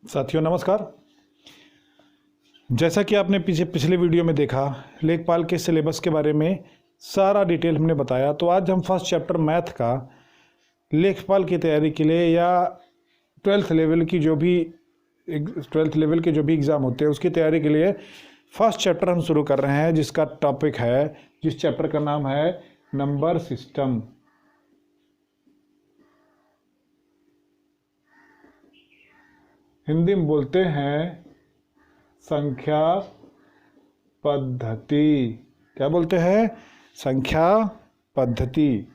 साथियों नमस्कार। जैसा कि आपने पिछले वीडियो में देखा, लेखपाल के सिलेबस के बारे में सारा डिटेल हमने बताया। तो आज हम फर्स्ट चैप्टर मैथ का लेखपाल की तैयारी के लिए या 12th लेवल के जो भी एग्ज़ाम होते हैं उसकी तैयारी के लिए फर्स्ट चैप्टर हम शुरू कर रहे हैं, जिसका टॉपिक है, जिस चैप्टर का नाम है नंबर सिस्टम। हिंदी में बोलते हैं संख्या पद्धति। क्या बोलते हैं? संख्या पद्धति,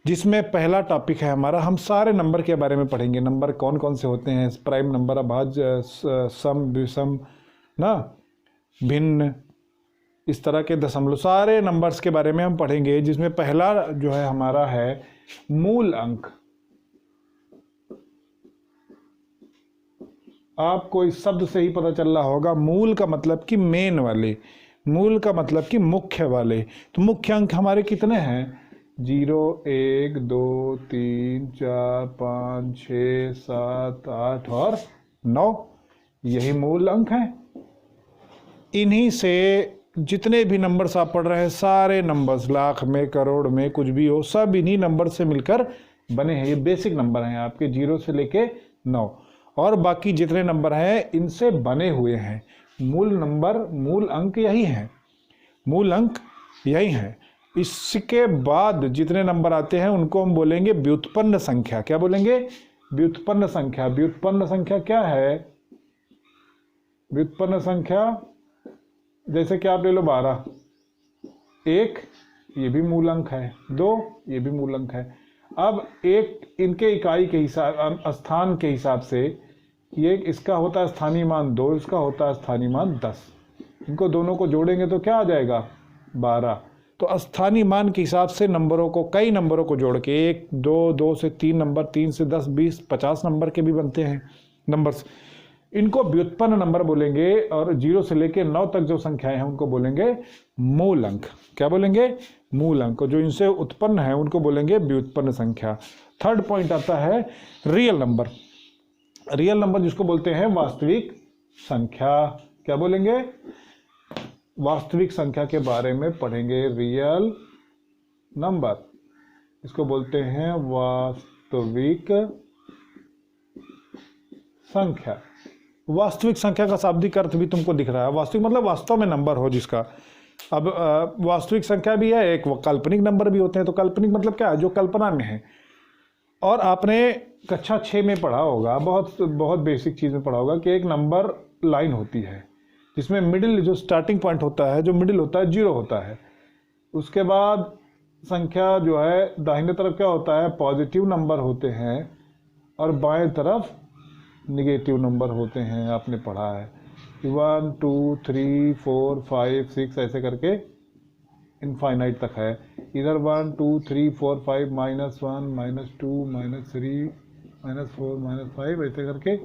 जिसमें पहला टॉपिक है हमारा, हम सारे नंबर के बारे में पढ़ेंगे। नंबर कौन कौन से होते हैं, प्राइम नंबर, अभाज्य, सम, विषम, ना, भिन्न, इस तरह के दशमलव, सारे नंबर्स के बारे में हम पढ़ेंगे। जिसमें पहला जो है हमारा है मूल अंक। आपको इस शब्द से ही पता चल रहा होगा, मूल का मतलब कि मेन वाले, मूल का मतलब कि मुख्य वाले। तो मुख्य अंक हमारे कितने हैं? 0, 1, 2, 3, 4, 5, 6, 7, 8 और 9, यही मूल अंक हैं। इन्हीं से जितने भी नंबर्स आप पढ़ रहे हैं, सारे नंबर्स, लाख में, करोड़ में, कुछ भी हो, सब इन्हीं नंबर से मिलकर बने हैं। ये बेसिक नंबर हैं आपके, 0 से लेके 9, और बाकी जितने नंबर हैं इनसे बने हुए हैं। मूल नंबर, मूल अंक यही हैं, मूल अंक यही हैं। इसके बाद जितने नंबर आते हैं उनको हम बोलेंगे व्युत्पन्न संख्या। क्या बोलेंगे? व्युत्पन्न संख्या। व्युत्पन्न संख्या क्या है? व्युत्पन्न संख्या जैसे कि आप ले लो 12, 1 ये भी मूल अंक है, 2 ये भी मूल अंक है। अब एक इनके इकाई के हिसाब, स्थान के हिसाब से, ये इसका होता है स्थानीय मान 2, इसका होता है स्थानीय मान 10। इनको दोनों को जोड़ेंगे तो क्या आ जाएगा? 12। तो स्थानीय मान के हिसाब से नंबरों को, कई नंबरों को जोड़ के, 1, 2, 2 से 3 नंबर, 3 से 10, 20, 50 नंबर के भी बनते हैं नंबर्स। इनको व्युत्पन्न नंबर बोलेंगे। और 0 से लेकर 9 तक जो संख्याएं हैं उनको बोलेंगे मूल अंक। क्या बोलेंगे? मूल अंक। जो इनसे उत्पन्न है उनको बोलेंगे व्युत्पन्न संख्या। थर्ड पॉइंट आता है रियल नंबर। रियल नंबर जिसको बोलते हैं वास्तविक संख्या। क्या बोलेंगे? वास्तविक संख्या के बारे में पढ़ेंगे। रियल नंबर, इसको बोलते हैं वास्तविक संख्या। वास्तविक संख्या का शाब्दिक अर्थ भी तुमको दिख रहा है। वास्तविक मतलब वास्तव में नंबर हो जिसका। अब वास्तविक संख्या भी है, एक काल्पनिक नंबर भी होते हैं। तो काल्पनिक मतलब क्या है? जो कल्पना में है। और आपने कक्षा 6 में पढ़ा होगा, बहुत बेसिक चीज़ में पढ़ा होगा कि एक नंबर लाइन होती है जिसमें मिडिल, जो स्टार्टिंग पॉइंट होता है, जो मिडिल होता है, 0 होता है। उसके बाद संख्या जो है दाहिने तरफ क्या होता है? पॉजिटिव नंबर होते हैं, और बाएं तरफ निगेटिव नंबर होते हैं। आपने पढ़ा है 1, 2, 3, 4, 5, 6 ऐसे करके इनफाइनाइट तक है। इधर 1, 2, 3, 4, 5, -1, -2, -3, -4, -5 ऐसे करके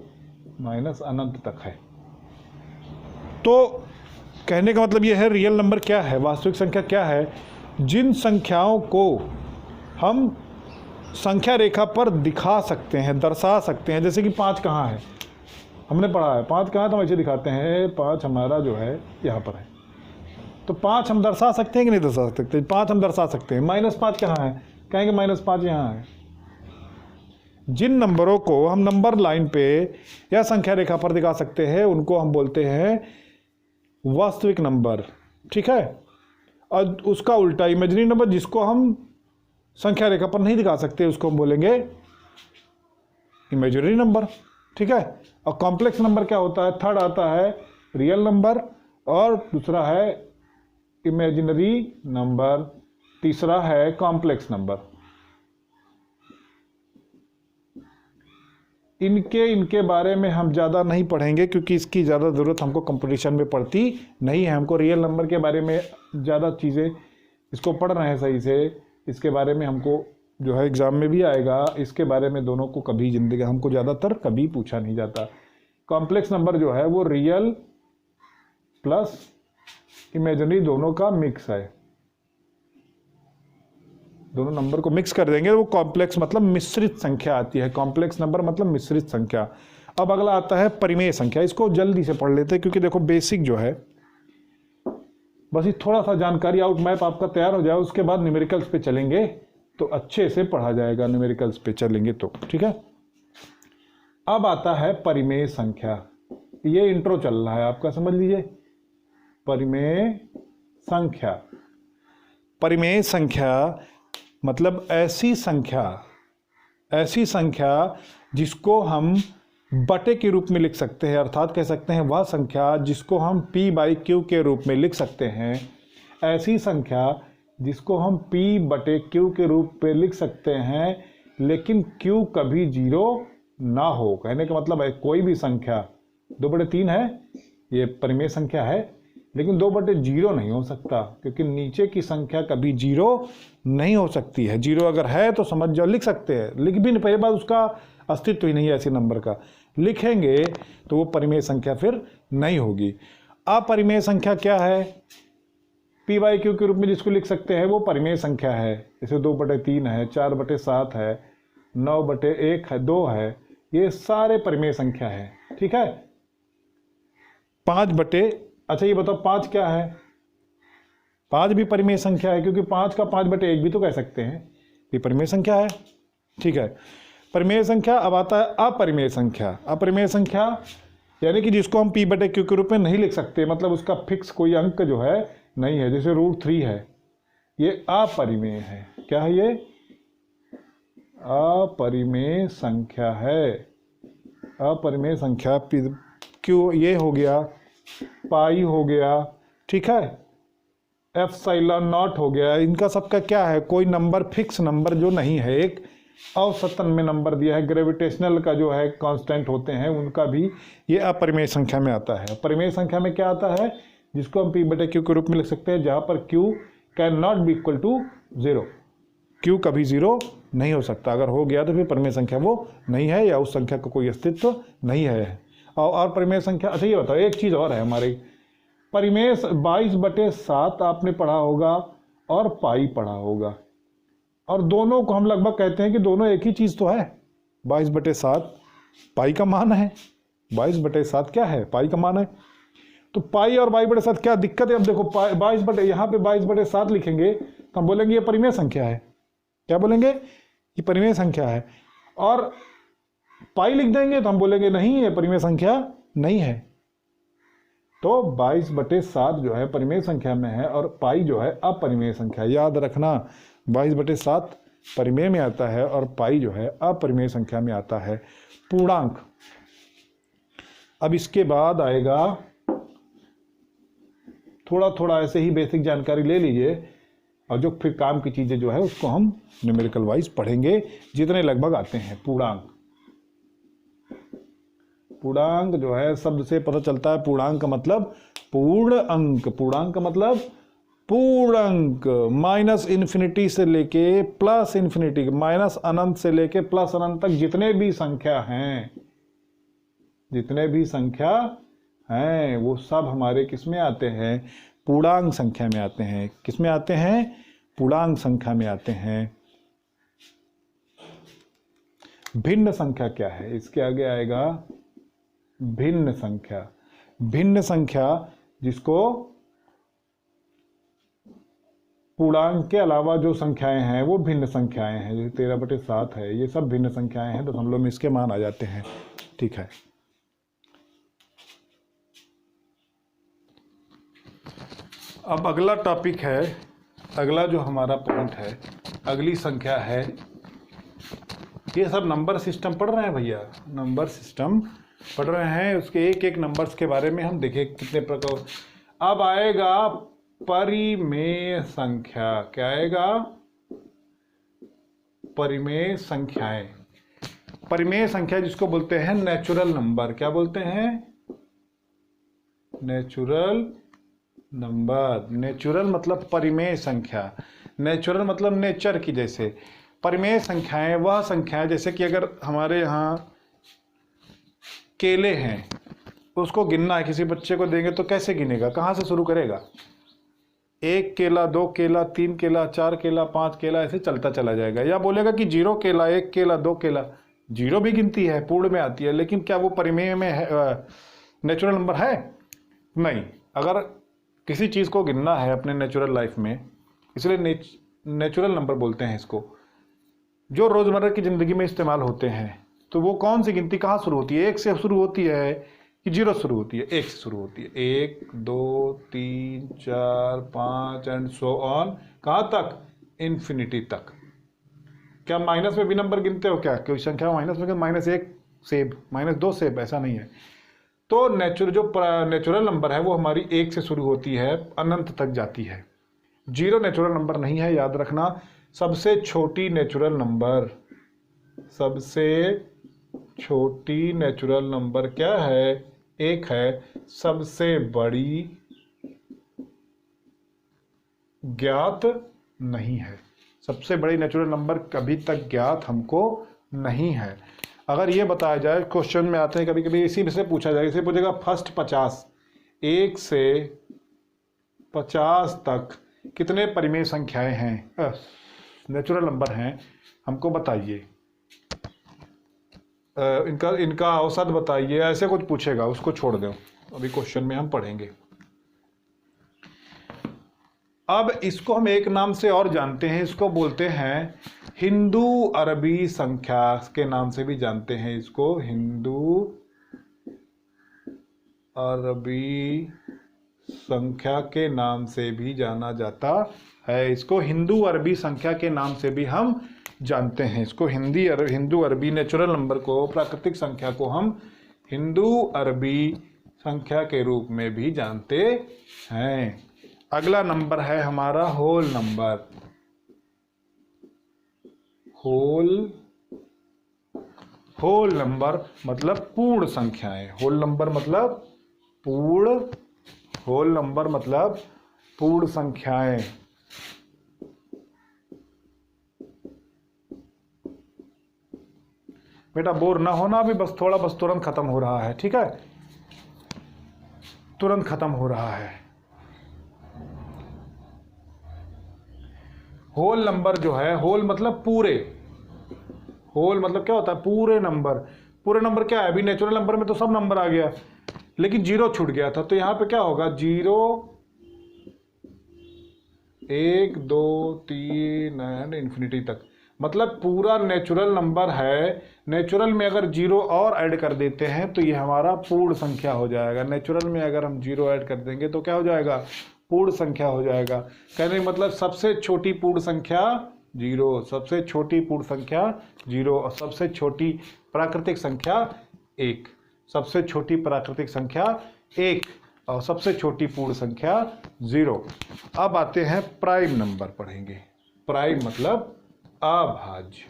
माइनस अनंत तक है। तो कहने का मतलब यह है, रियल नंबर क्या है, वास्तविक संख्या क्या है? जिन संख्याओं को हम संख्या रेखा पर दिखा सकते हैं, दर्शा सकते हैं। जैसे कि 5 कहाँ है, हमने पढ़ा है 5 कहाँ है, तो हम ऐसे दिखाते हैं 5 हमारा जो है यहाँ पर है। तो 5 हम दर्शा सकते हैं कि नहीं दर्शा सकते? 5 हम दर्शा सकते हैं। -5 कहाँ है? कहेंगे -5 यहाँ है। जिन नंबरों को हम नंबर लाइन पे या संख्या रेखा पर दिखा सकते हैं उनको हम बोलते हैं वास्तविक नंबर। ठीक है। और उसका उल्टा इमेजिनरी नंबर, जिसको हम संख्या रेखा पर नहीं दिखा सकते, उसको हम बोलेंगे इमेजिनरी नंबर। ठीक है। और कॉम्प्लेक्स नंबर क्या होता है? थर्ड आता है रियल नंबर, और दूसरा है इमेजिनरी नंबर, तीसरा है कॉम्प्लेक्स नंबर। इनके बारे में हम ज़्यादा नहीं पढ़ेंगे, क्योंकि इसकी ज़्यादा ज़रूरत हमको कंपटीशन में पड़ती नहीं है। हमको रियल नंबर के बारे में ज़्यादा चीज़ें, इसको पढ़ रहे हैं सही से, इसके बारे में हमको जो है एग्ज़ाम में भी आएगा। इसके बारे में दोनों को कभी ज़िंदगी हमको ज़्यादातर कभी पूछा नहीं जाता। कॉम्प्लेक्स नंबर जो है वो रियल प्लस इमेजिनरी दोनों का मिक्स है। दोनों नंबर को मिक्स कर देंगे, वो कॉम्प्लेक्स मतलब मिश्रित संख्या आती है। कॉम्प्लेक्स नंबर मतलब मिश्रित संख्या। अब अगला आता है परिमेय संख्या। इसको जल्दी से पढ़ लेते हैं क्योंकि देखो बेसिक जो है, बस ये थोड़ा सा जानकारी आउट मैप आपका तैयार हो जाए, उसके बाद न्यूमेरिकल्स पे चलेंगे तो अच्छे से पढ़ा जाएगा। न्यूमेरिकल्स पे चलेंगे तो ठीक है। अब आता है परिमेय संख्या। ये इंट्रो चल रहा है आपका, समझ लीजिए। परिमेय संख्या, परिमेय संख्या मतलब ऐसी संख्या जिसको हम बटे के रूप में लिख सकते हैं, अर्थात कह सकते हैं वह संख्या जिसको हम p/q के रूप में लिख सकते हैं। ऐसी संख्या जिसको हम p/q के रूप में लिख सकते हैं, लेकिन q कभी 0 ना हो। कहने का मतलब है कोई भी संख्या 2/3 है, ये परिमेय संख्या है, लेकिन 2/0 नहीं हो सकता, क्योंकि नीचे की संख्या कभी 0 नहीं हो सकती है। 0 अगर है तो समझ जाओ लिख सकते हैं, लिख भी नहीं, पहली बात उसका अस्तित्व ही नहीं है ऐसे नंबर का। लिखेंगे तो वो परिमेय संख्या फिर नहीं होगी। अपरिमेय संख्या क्या है? p/q के रूप में जिसको लिख सकते हैं वो परिमेय संख्या है। जैसे 2/3 है, 4/7 है, 9/1 है, 2 है, ये सारे परिमेय संख्या है। ठीक है। 5 अच्छा ये बताओ 5 क्या है? 5 भी परिमेय संख्या है, क्योंकि 5 का 5/1 भी तो कह सकते हैं, ये परिमेय संख्या है। ठीक है, परिमेय संख्या। अब आता है अपरिमेय संख्या। अपरिमेय संख्या यानी कि जिसको हम p/q के रूप में नहीं लिख सकते, मतलब उसका फिक्स कोई अंक जो है नहीं है। जैसे √3 है, ये अपरिमेय है। क्या है ये? अपरिमेय संख्या है। अपरिमेय संख्या q ये हो गया, पाई हो गया, ठीक है, ε0 हो गया। इनका सबका क्या है? कोई नंबर फिक्स नंबर जो नहीं है, एक औसतन में नंबर दिया है। ग्रेविटेशनल का जो है कांस्टेंट होते हैं, उनका भी ये अपरिमेय संख्या में आता है। परिमेय संख्या में क्या आता है? जिसको हम p/q के रूप में लिख सकते हैं, जहां पर q can not be equal to 0। q कभी 0 नहीं हो सकता। अगर हो गया तो फिर परिमेय संख्या वो नहीं है, या उस संख्या का कोई अस्तित्व नहीं है। और परिमेय संख्या। अच्छा ये बताओ, एक चीज़ और है हमारे परिमेय 22/7 आपने पढ़ा होगा और पाई पढ़ा होगा, और दोनों को हम लगभग कहते हैं कि दोनों एक ही चीज़ तो है। 22/7 पाई का मान है, 22/7 क्या है? पाई का मान है। तो पाई और 22/7 क्या दिक्कत है? अब देखो यहाँ पे 22/7 लिखेंगे तो हम बोलेंगे ये परिमेय संख्या है। क्या बोलेंगे? ये परिमेय संख्या है। और पाई लिख देंगे तो हम बोलेंगे नहीं, ये परिमेय संख्या नहीं है। तो 22/7 जो है परिमेय संख्या में है, और पाई जो है अपरिमेय संख्या। याद रखना, 22/7 परिमेय में आता है और पाई जो है अपरिमेय संख्या में आता है, पूर्णांक। अब इसके बाद आएगा, थोड़ा थोड़ा ऐसे ही बेसिक जानकारी ले लीजिए, और जो फिर काम की चीज़ें जो है उसको हम न्यूमेरिकल वाइज पढ़ेंगे, जितने लगभग आते हैं। पूर्णांक, पूर्णांक जो है शब्द से पता चलता है। पूर्णांक मतलब पूर्ण अंक। पूर्णांक मतलब पूर्ण अंक। -∞ से लेके +∞, माइनस अनंत से लेके प्लस अनंत तक जितने भी संख्या हैं, वो सब हमारे किस में आते हैं? पूर्णांक संख्या में आते हैं। किस में आते हैं? पूर्णांक संख्या में आते हैं। भिन्न संख्या क्या है? इसके आगे आएगा भिन्न संख्या। भिन्न संख्या जिसको पूर्णांक के अलावा जो संख्याएं हैं वो भिन्न संख्याएं हैं। जैसे 13/7 है, ये सब भिन्न संख्याएं हैं, दशमलव में इसके मान आ जाते हैं। ठीक है। अब अगला टॉपिक है, अगला जो हमारा पॉइंट है, अगली संख्या है, ये सब नंबर सिस्टम पढ़ रहे हैं भैया, नंबर सिस्टम पढ़ रहे हैं। उसके एक एक नंबर्स के बारे में हम देखें कितने प्रकार। अब आएगा परिमेय संख्या। क्या आएगा? परिमेय संख्याएं। परिमेय संख्या जिसको बोलते हैं नेचुरल नंबर। क्या बोलते हैं? Natural number. नेचुरल मतलब परिमेय संख्या। नेचुरल मतलब नेचर की। जैसे परिमेय संख्याएं वह संख्याएं, जैसे कि अगर हमारे यहाँ केले हैं, उसको गिनना है, किसी बच्चे को देंगे तो कैसे गिनेगा? कहाँ से शुरू करेगा? 1 केला, 2 केला, 3 केला, 4 केला, 5 केला, ऐसे चलता चला जाएगा। या बोलेगा कि 0 केला, 1 केला, 2 केला, जीरो भी गिनती है, पूर्ण में आती है, लेकिन क्या वो परिमेय में है, नेचुरल नंबर है? नहीं। अगर किसी चीज़ को गिनना है अपने नेचुरल लाइफ में, इसलिए नेचुरल नंबर बोलते हैं इसको, जो रोज़मर्रा की ज़िंदगी में इस्तेमाल होते हैं, तो वो कौन सी गिनती कहाँ शुरू होती है? एक से शुरू होती है कि जीरो शुरू होती है? एक से शुरू होती है। 1 2 3 4 5 एंड सो ऑन, कहाँ तक? इन्फिनिटी तक। क्या माइनस में भी नंबर गिनते हो? क्या कोई संख्या माइनस में? -1 सेब, -2 सेब, ऐसा नहीं है। तो नेचुरल नंबर है वो हमारी 1 से शुरू होती है, अनंत तक जाती है। जीरो नेचुरल नंबर नहीं है, याद रखना। सबसे छोटी नेचुरल नंबर, सबसे छोटी नेचुरल नंबर क्या है? 1 है। सबसे बड़ी ज्ञात नहीं है। सबसे बड़ी नेचुरल नंबर कभी तक ज्ञात हमको नहीं है। अगर ये बताया जाए, क्वेश्चन में आते हैं कभी कभी, इसी में से पूछा जाए, इसे पूछेगा फर्स्ट 50, 1 से 50 तक कितने परिमेय संख्याएं हैं, नेचुरल नंबर हैं, हमको बताइए। इनका औसत बताइए, ऐसे कुछ पूछेगा, उसको छोड़ दो, अभी क्वेश्चन में हम पढ़ेंगे। अब इसको हम एक नाम से और जानते हैं, इसको बोलते हैं हिंदू अरबी संख्या के नाम से भी जानते हैं। इसको हिंदू अरबी संख्या के नाम से भी जाना जाता है। इसको हिंदू अरबी संख्या के नाम से भी हम जानते हैं। इसको हिंदू अरबी नेचुरल नंबर को, प्राकृतिक संख्या को हम हिंदू अरबी संख्या के रूप में भी जानते हैं। अगला नंबर है हमारा होल नंबर। होल नंबर मतलब पूर्ण संख्याएं। होल नंबर मतलब पूर्ण संख्याएं। बेटा बोर ना होना, अभी बस तुरंत खत्म हो रहा है, ठीक है? तुरंत खत्म हो रहा है। होल नंबर जो है, होल मतलब पूरे, होल मतलब क्या होता है? पूरे नंबर। पूरे नंबर क्या है? अभी नेचुरल नंबर में तो सब नंबर आ गया, लेकिन जीरो छूट गया था, तो यहां पे क्या होगा? 0 1 2 3 एंड इन्फिनिटी तक, मतलब पूरा नेचुरल नंबर है। नेचुरल में अगर जीरो और ऐड कर देते हैं तो ये हमारा पूर्ण संख्या हो जाएगा। नेचुरल में अगर हम जीरो ऐड कर देंगे तो क्या हो जाएगा? पूर्ण संख्या हो जाएगा। कहने का मतलब सबसे छोटी पूर्ण संख्या 0, सबसे छोटी पूर्ण संख्या 0, और सबसे छोटी प्राकृतिक संख्या 1, सबसे छोटी प्राकृतिक संख्या 1, और सबसे छोटी पूर्ण संख्या 0। अब आते हैं प्राइम नंबर पढ़ेंगे। प्राइम मतलब अभाज्य।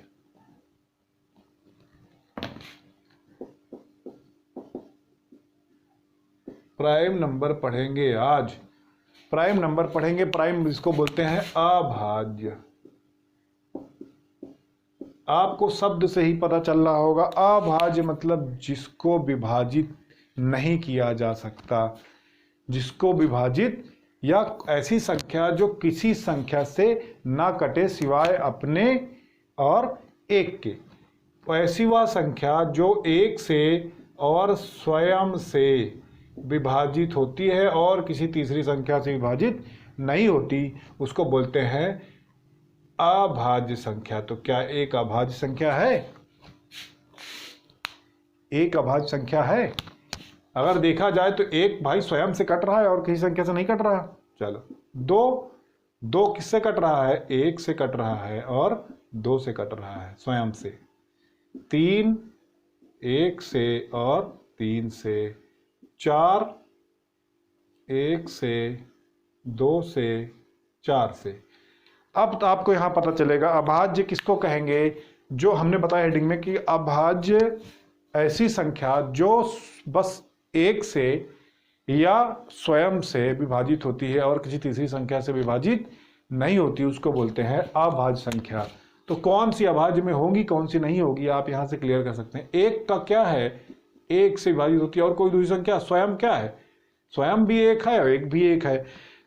प्राइम नंबर पढ़ेंगे आज। प्राइम नंबर पढ़ेंगे। प्राइम इसको बोलते हैं अभाज्य। आपको शब्द से ही पता चल रहा होगा, अभाज्य मतलब जिसको विभाजित नहीं किया जा सकता, जिसको विभाजित, या ऐसी संख्या जो किसी संख्या से ना कटे सिवाय अपने और एक के। ऐसी वह संख्या जो एक से और स्वयं से विभाजित होती है और किसी तीसरी संख्या से विभाजित नहीं होती, उसको बोलते हैं अभाज्य संख्या। तो क्या एक अभाज्य संख्या है? एक अभाज्य संख्या है? अगर देखा जाए तो एक भाई स्वयं से कट रहा है और किसी संख्या से नहीं कट रहा। चलो, दो किससे कट रहा है? एक से कट रहा है और 2 से कट रहा है, स्वयं से। 3 1 से और 3 से। 4 1 से, 2 से, 4 से। अब तो आपको यहां पता चलेगा अभाज्य किसको कहेंगे। जो हमने बताया हेडिंग में कि अभाज्य ऐसी संख्या जो बस एक से या स्वयं से विभाजित होती है और किसी तीसरी संख्या से विभाजित नहीं होती, उसको बोलते हैं अभाज्य संख्या। तो कौन सी अभाज्य में होगी, कौन सी नहीं होगी, आप यहां से क्लियर कर सकते हैं। एक का क्या है? एक से विभाजित होती है, और कोई दूसरी संख्या स्वयं क्या है? स्वयं भी एक है और एक भी एक है,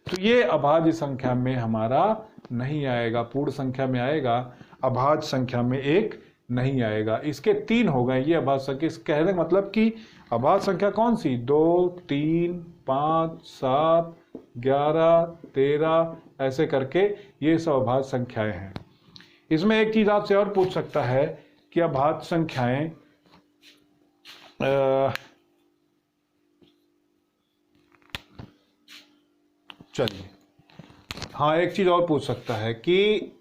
तो ये अभाज्य संख्या में हमारा नहीं आएगा, पूर्ण संख्या में आएगा। अभाज्य संख्या में एक नहीं आएगा। इसके 3 हो गए ये अभाज्य संख्या। इस कहने का मतलब कि अभाज्य संख्या कौन सी, 2, 3, 5, 7, 11, 13 ऐसे करके ये सब अभाज्य संख्याएं हैं। इसमें एक चीज आपसे और पूछ सकता है कि अभाज्य संख्याएं चलिए हाँ, एक चीज और पूछ सकता है कि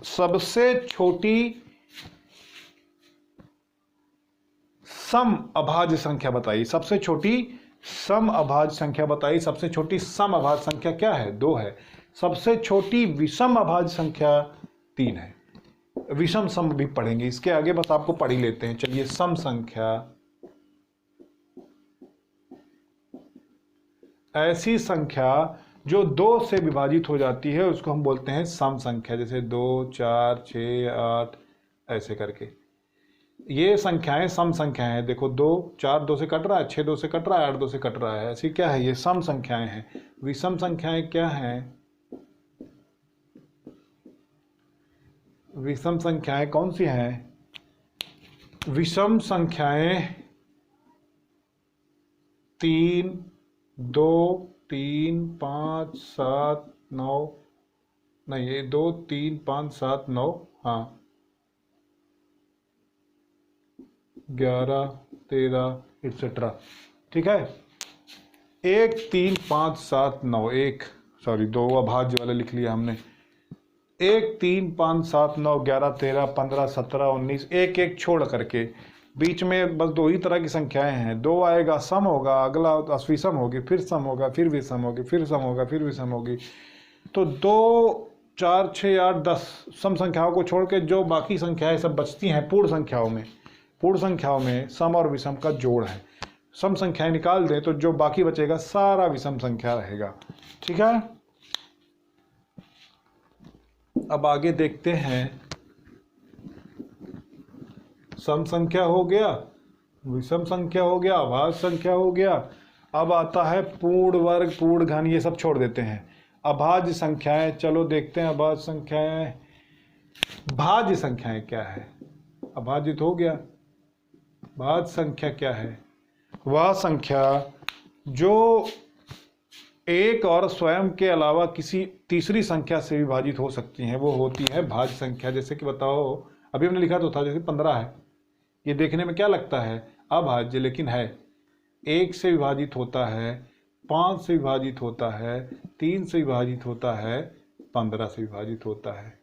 सबसे छोटी सम अभाज्य संख्या बताइए। सबसे छोटी सम अभाज्य संख्या बताइए। सबसे छोटी सम अभाज्य संख्या क्या है, 2 है। सबसे छोटी विषम अभाज्य संख्या 3 है। विषम सम भी पढ़ेंगे, इसके आगे बस आपको पढ़ ही लेते हैं। चलिए, सम संख्या ऐसी संख्या जो 2 से विभाजित हो जाती है उसको हम बोलते हैं सम संख्या। जैसे 2, 4, 6, 8 ऐसे करके ये संख्याएं सम संख्याएं हैं। देखो 2, 4 2 से कट रहा है, 6 2 से कट रहा है, 8 2 से कट रहा है। ऐसी क्या है, ये सम संख्याएं हैं। विषम संख्याएं क्या हैं, विषम संख्याएं कौन सी हैं, विषम संख्याएं 3, 2, 3, 5, 7, 9 नहीं, ये 2, 3, 5, 7, 9 हाँ 11, 13 एटसेट्रा। ठीक है, 1, 3, 5, 7, 9 एक सॉरी 2 अभाज्य वाला लिख लिया हमने। 1, 3, 5, 7, 9, 11, 13, 15, 17, 19 एक एक छोड़ करके बीच में बस 2 ही तरह की संख्याएं हैं। 2 आएगा सम होगा, अगला विषम होगी, फिर सम होगा, फिर विषम होगी, फिर सम होगा, फिर विषम होगी। तो 2, 4, 6, 8, 10 सम संख्याओं को छोड़ के जो बाकी संख्याएं सब बचती हैं पूर्ण संख्याओं में सम और विषम का जोड़ है। सम संख्याएं निकाल दें तो जो बाकी बचेगा सारा विषम संख्या रहेगा। ठीक है, अब आगे देखते हैं। सम संख्या हो गया, विषम संख्या हो गया, अभाज्य संख्या हो गया। अब आता है पूर्ण वर्ग, पूर्ण घन, ये सब छोड़ देते हैं। अभाज्य संख्याएं, चलो देखते हैं अभाज्य संख्याएं। भाज्य संख्याएं क्या है, अभाजित हो गया। भाज्य संख्या क्या है, वह संख्या जो एक और स्वयं के अलावा किसी तीसरी संख्या से विभाजित हो सकती हैं, वो होती है भाज्य संख्या। जैसे कि बताओ, अभी हमने लिखा तो था, जैसे 15 है। ये देखने में क्या लगता है, अभाज्य, लेकिन है। 1 से विभाजित होता है, 5 से विभाजित होता है, 3 से विभाजित होता है, 15 से विभाजित होता है।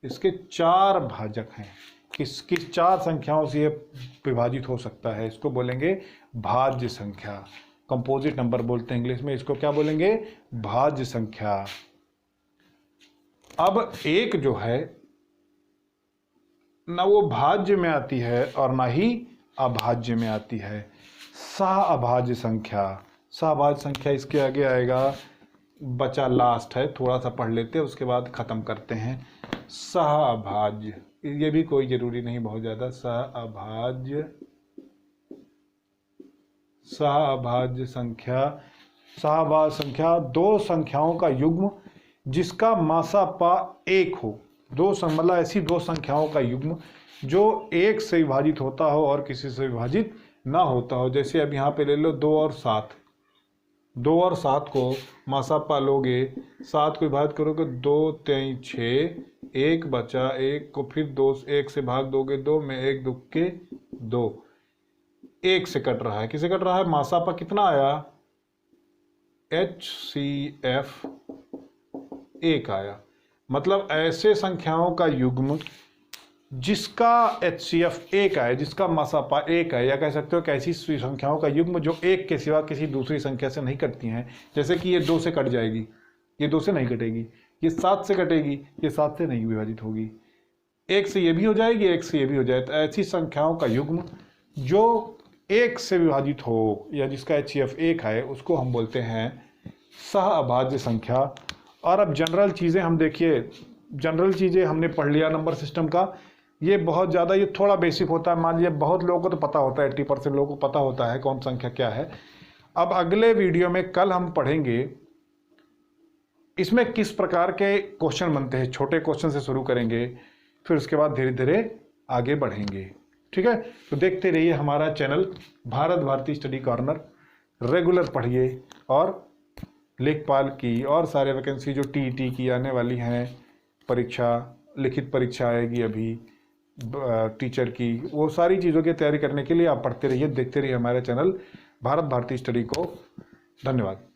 इसके 4 भाजक हैं। किस 4 संख्याओं से ये विभाजित हो सकता है, इसको बोलेंगे भाज्य संख्या। कंपोजिट नंबर बोलते हैं इंग्लिश में, इसको क्या बोलेंगे, भाज्य संख्या। अब एक जो है ना वो भाज्य में आती है और ना ही अभाज्य में आती है, सहअभाज्य संख्या। सहअभाज्य संख्या इसके आगे आएगा, बचा लास्ट है, थोड़ा सा पढ़ लेते हैं उसके बाद खत्म करते हैं। सहअभाज्य, ये भी कोई जरूरी नहीं बहुत ज्यादा। सहअभाज्य संख्या, सहअभाज्य संख्या 2 संख्याओं का युग्म जिसका मासापा 1 हो। मतलब ऐसी 2 संख्याओं का युग्म जो 1 से विभाजित होता हो और किसी से विभाजित ना होता हो। जैसे अब यहाँ पे ले लो 2 और 7, 2 और 7 को मासापा लोगे, 7 को विभाजित करोगे, 2 3 6, 1 बचा, 1 को फिर 2 1 से भाग दोगे, 2 में 1 दुक्के 2, 1 से कट रहा है। किसे कट रहा है, मासापा कितना आया, HCF 1 आया। मतलब ऐसे संख्याओं का युग्म जिसका HCF 1 है, जिसका मासापा 1 है, या कह सकते हो कि ऐसी संख्याओं का युग्म जो 1 के सिवा किसी दूसरी संख्या से नहीं कटती हैं। जैसे कि ये 2 से कट जाएगी, ये 2 से नहीं कटेगी, ये 7 से कटेगी, ये 7 से नहीं विभाजित होगी, 1 से ये भी हो जाएगी, 1 से ये भी हो जाए। तो ऐसी संख्याओं का युग्म जो 1 से विभाजित हो या जिसका HCF 1 है, उसको हम बोलते हैं सहअभाज्य संख्या। और अब जनरल चीज़ें हम देखिए, जनरल चीज़ें हमने पढ़ लिया नंबर सिस्टम का। ये बहुत ज़्यादा, ये थोड़ा बेसिक होता है। मान लीजिए बहुत लोगों को तो पता होता है, 80% लोगों को पता होता है कौन संख्या क्या है। अब अगले वीडियो में कल हम पढ़ेंगे इसमें किस प्रकार के क्वेश्चन बनते हैं। छोटे क्वेश्चन से शुरू करेंगे, फिर उसके बाद धीरे धीरे आगे बढ़ेंगे। ठीक है, तो देखते रहिए हमारा channel Bharat Bharati study corner, regular पढ़िए। और लेखपाल की और सारे वैकेंसी जो टीईटी की आने वाली हैं परीक्षा, लिखित परीक्षा आएगी अभी टीचर की, वो सारी चीज़ों की तैयारी करने के लिए आप पढ़ते रहिए, देखते रहिए हमारे चैनल भारत भारती स्टडी को। धन्यवाद।